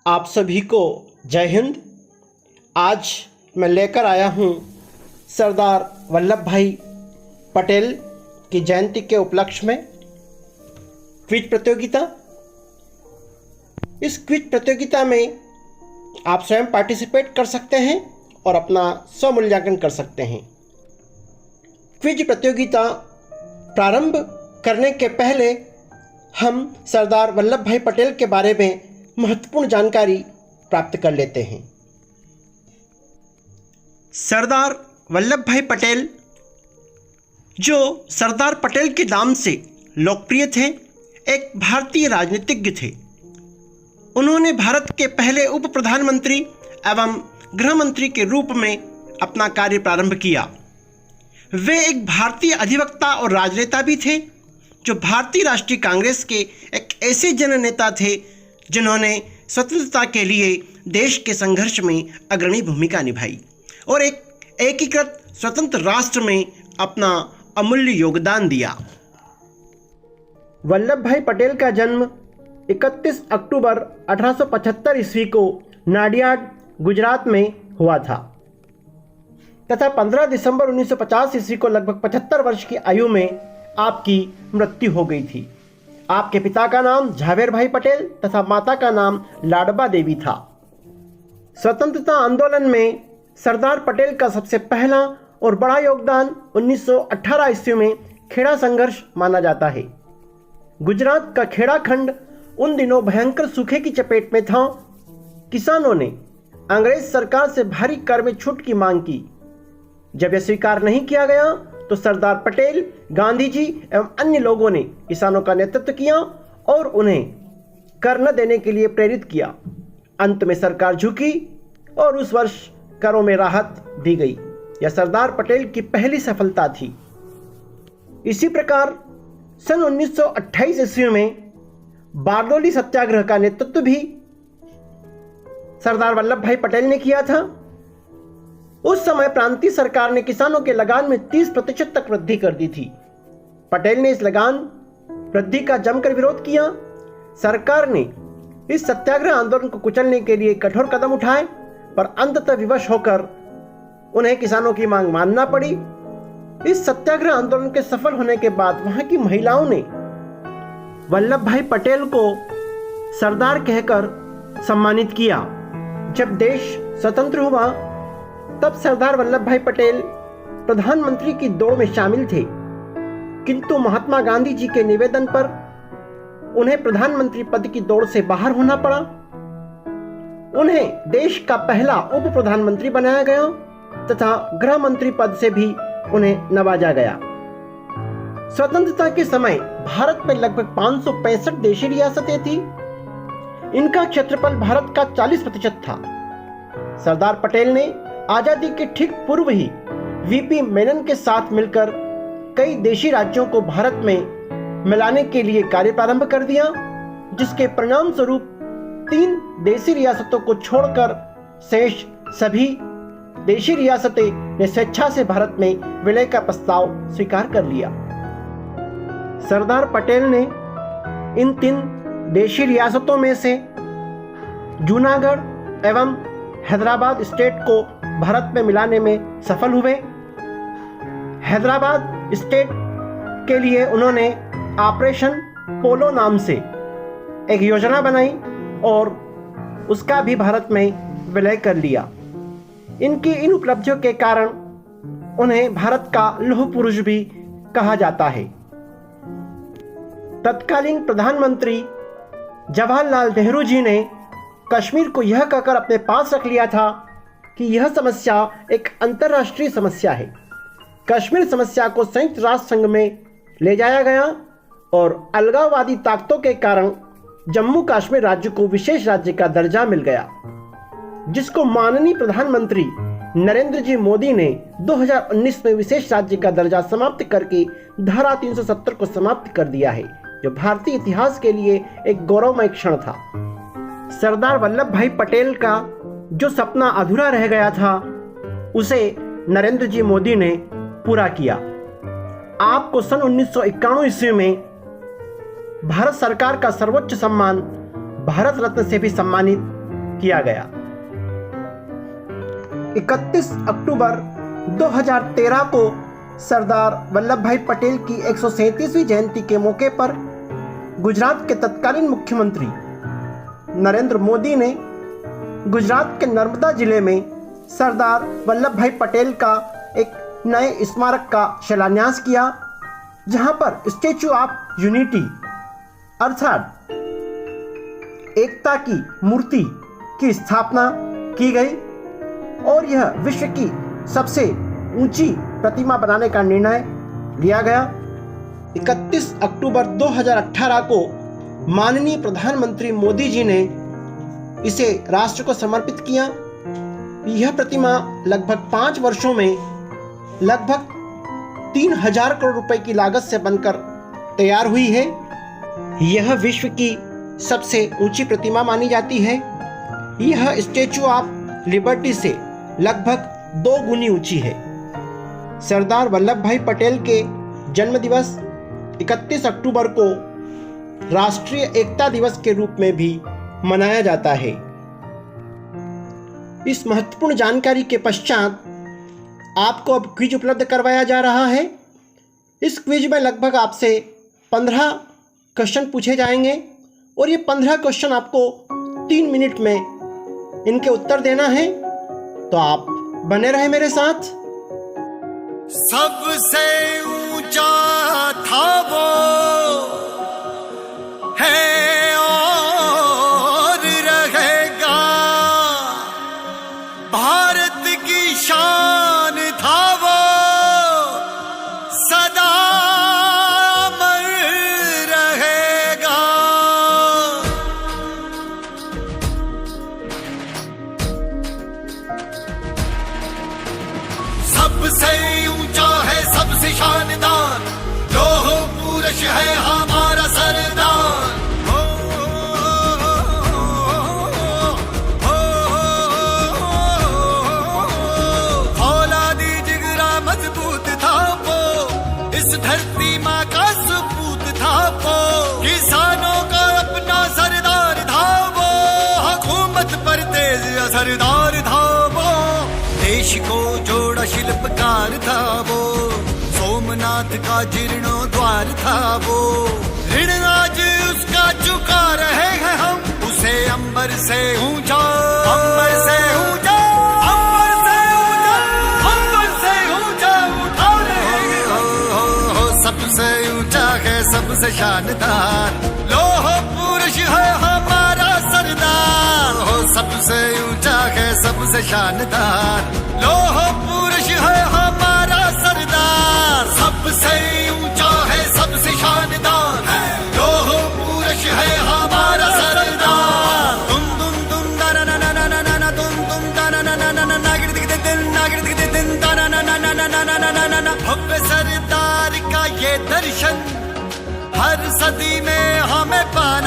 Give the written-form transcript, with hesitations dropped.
आप सभी को जय हिंद। आज मैं लेकर आया हूँ सरदार वल्लभ भाई पटेल की जयंती के उपलक्ष्य में क्विज प्रतियोगिता। इस क्विज प्रतियोगिता में आप स्वयं पार्टिसिपेट कर सकते हैं और अपना स्वमूल्यांकन कर सकते हैं। क्विज प्रतियोगिता प्रारंभ करने के पहले हम सरदार वल्लभ भाई पटेल के बारे में महत्वपूर्ण जानकारी प्राप्त कर लेते हैं। सरदार वल्लभ भाई पटेल, जो सरदार पटेल के नाम से लोकप्रिय थे, एक भारतीय राजनीतिज्ञ थे। उन्होंने भारत के पहले उप प्रधानमंत्री एवं गृह मंत्री के रूप में अपना कार्य प्रारंभ किया। वे एक भारतीय अधिवक्ता और राजनेता भी थे, जो भारतीय राष्ट्रीय कांग्रेस के एक ऐसे जननेता थे जिन्होंने स्वतंत्रता के लिए देश के संघर्ष में अग्रणी भूमिका निभाई और एक एकीकृत स्वतंत्र राष्ट्र में अपना अमूल्य योगदान दिया। वल्लभ भाई पटेल का जन्म 31 अक्टूबर 1875 ईस्वी को नाडियाड, गुजरात में हुआ था तथा 15 दिसंबर 1950 ईस्वी को लगभग 75 वर्ष की आयु में आपकी मृत्यु हो गई थी। आपके पिता का नाम झावेर भाई पटेल तथा माता का नाम लाडबा देवी था। स्वतंत्रता आंदोलन में सरदार पटेल का सबसे पहला और बड़ा योगदान 1918 ईस्वी में खेड़ा संघर्ष माना जाता है। गुजरात का खेड़ा खंड उन दिनों भयंकर सूखे की चपेट में था। किसानों ने अंग्रेज सरकार से भारी कर में छूट की मांग की। जब यह स्वीकार नहीं किया गया तो सरदार पटेल, गांधी जी एवं अन्य लोगों ने किसानों का नेतृत्व किया और उन्हें कर न देने के लिए प्रेरित किया। अंत में सरकार झुकी और उस वर्ष करों में राहत दी गई। यह सरदार पटेल की पहली सफलता थी। इसी प्रकार सन 1928 ईस्वी में बारडोली सत्याग्रह का नेतृत्व भी सरदार वल्लभ भाई पटेल ने किया था। उस समय प्रांतीय सरकार ने किसानों के लगान में 30% तक वृद्धि कर दी थी। पटेल ने इस लगान वृद्धि का जमकर विरोध किया। सरकार ने इस सत्याग्रह आंदोलन को कुचलने के लिए कठोर कदम उठाए, पर अंततः विवश होकर उन्हें किसानों की मांग मानना पड़ी। इस सत्याग्रह आंदोलन के सफल होने के बाद वहां की महिलाओं ने वल्लभ भाई पटेल को सरदार कहकर सम्मानित किया। जब देश स्वतंत्र हुआ तब सरदार वल्लभ भाई पटेल प्रधानमंत्री की दौड़ में शामिल थे, किंतु महात्मा गांधी जी के निवेदन पर उन्हें प्रधानमंत्री पद की दौड़ से बाहर होना पड़ा। उन्हें देश का पहला उप प्रधानमंत्री बनाया गया तथा गृह मंत्री पद से भी उन्हें नवाजा गया। स्वतंत्रता के समय भारत में लगभग 565 देशी रियासतें थी। इनका क्षेत्रफल भारत का 40% था। सरदार पटेल ने आजादी के ठीक पूर्व ही वीपी मेनन के साथ मिलकर कई देशी राज्यों को भारत में मिलाने के लिए कार्य प्रारंभ कर दिया, जिसके परिणाम स्वरूप 3 देशी रियासतों को छोड़कर शेष सभी देशी रियासतें ने स्वेच्छा से भारत में विलय का प्रस्ताव स्वीकार कर लिया। सरदार पटेल ने इन 3 देशी रियासतों में से जूनागढ़ एवं हैदराबाद स्टेट को भारत में मिलाने में सफल हुए। हैदराबाद स्टेट के लिए उन्होंने ऑपरेशन पोलो नाम से एक योजना बनाई और उसका भी भारत में विलय कर लिया। इनकी इन उपलब्धियों के कारण उन्हें भारत का लौह पुरुष भी कहा जाता है। तत्कालीन प्रधानमंत्री जवाहरलाल नेहरू जी ने कश्मीर को यह कहकर अपने पास रख लिया था कि यह समस्या एक अंतर्राष्ट्रीय समस्या है। कश्मीर समस्या को संयुक्त राष्ट्र संघ में ले जाया गया और अलगाववादी ताकतों के कारण जम्मू कश्मीर राज्य को विशेष राज्य का दर्जा मिल गया, जिसको माननीय प्रधानमंत्री नरेंद्र जी मोदी ने 2019 में विशेष राज्य का दर्जा समाप्त करके धारा 370 को समाप्त कर दिया है, जो भारतीय इतिहास के लिए एक गौरवमय क्षण था। सरदार वल्लभ भाई पटेल का जो सपना अधूरा रह गया था, उसे नरेंद्र जी मोदी ने पूरा किया। आपको सन 1991 ईस्वी में भारत सरकार का सर्वोच्च सम्मान भारत रत्न से भी सम्मानित किया गया। 31 अक्टूबर 2013 को सरदार वल्लभ भाई पटेल की 137वीं जयंती के मौके पर गुजरात के तत्कालीन मुख्यमंत्री नरेंद्र मोदी ने गुजरात के नर्मदा जिले में सरदार वल्लभ भाई पटेल का एक नए स्मारक का शिलान्यास किया, जहां पर स्टैच्यू ऑफ यूनिटी अर्थात एकता की मूर्ति की स्थापना की गई और यह विश्व की सबसे ऊंची प्रतिमा बनाने का निर्णय लिया गया। 31 अक्टूबर 2018 को माननीय प्रधानमंत्री मोदी जी ने इसे राष्ट्र को समर्पित किया। यह प्रतिमा लगभग 5 वर्षों में लगभग 3000 करोड़ रुपए की लागत से बनकर तैयार हुई है। यह विश्व की सबसे ऊंची प्रतिमा मानी जाती है। यह स्टैच्यू ऑफ लिबर्टी से लगभग 2 गुनी ऊंची है। सरदार वल्लभ भाई पटेल के जन्म दिवस 31 अक्टूबर को राष्ट्रीय एकता दिवस के रूप में भी मनाया जाता है। इस महत्वपूर्ण जानकारी के पश्चात आपको अब क्विज उपलब्ध करवाया जा रहा है। इस क्विज में लगभग आपसे 15 क्वेश्चन पूछे जाएंगे और ये 15 क्वेश्चन आपको 3 मिनट में इनके उत्तर देना है, तो आप बने रहे मेरे साथ। सबसे ऊंचा था वो है और रहेगा, भारत की शान था वो सदा अमर रहेगा। सबसे ऊंचा है सबसे शानदार, लोह पुरुष है हमारा सरदार। औलादी जिगरा मजबूत था वो, इस धरती माँ का सपूत था वो, किसानों का अपना सरदार था वो, हुकूमत पर तेज असरदार था वो, देश को जोड़ा शिल्पकार था वो, सोमनाथ का जीर्णोद्वार था वो, ऋण आज उसका चुका रहे हैं हम, उसे अंबर से ऊंचा, अंबर से ऊंचा, अंबर से ऊंचा, अंबर से ऊंचा उठा रहे हैं। सबसे ऊंचा है सबसे शानदार, लोह पुरुष है हमारा सरदार। सबसे ऊंचा है सबसे शानदार, लोह पुरुष है हमारा सरदार। सबसे ऊंचा है सबसे शानदार, लोह पुरुष है हमारा सरदार। तुम तुम तुम दाना ना ना ना ना ना तुम तुम दाना ना ना ना ना नागिर दिख दिन नागिर दिख दिन दाना ना ना ना ना ना ना ना ना ना। भव्य सरदार का ये दर्शन हर सदी में हमें पाना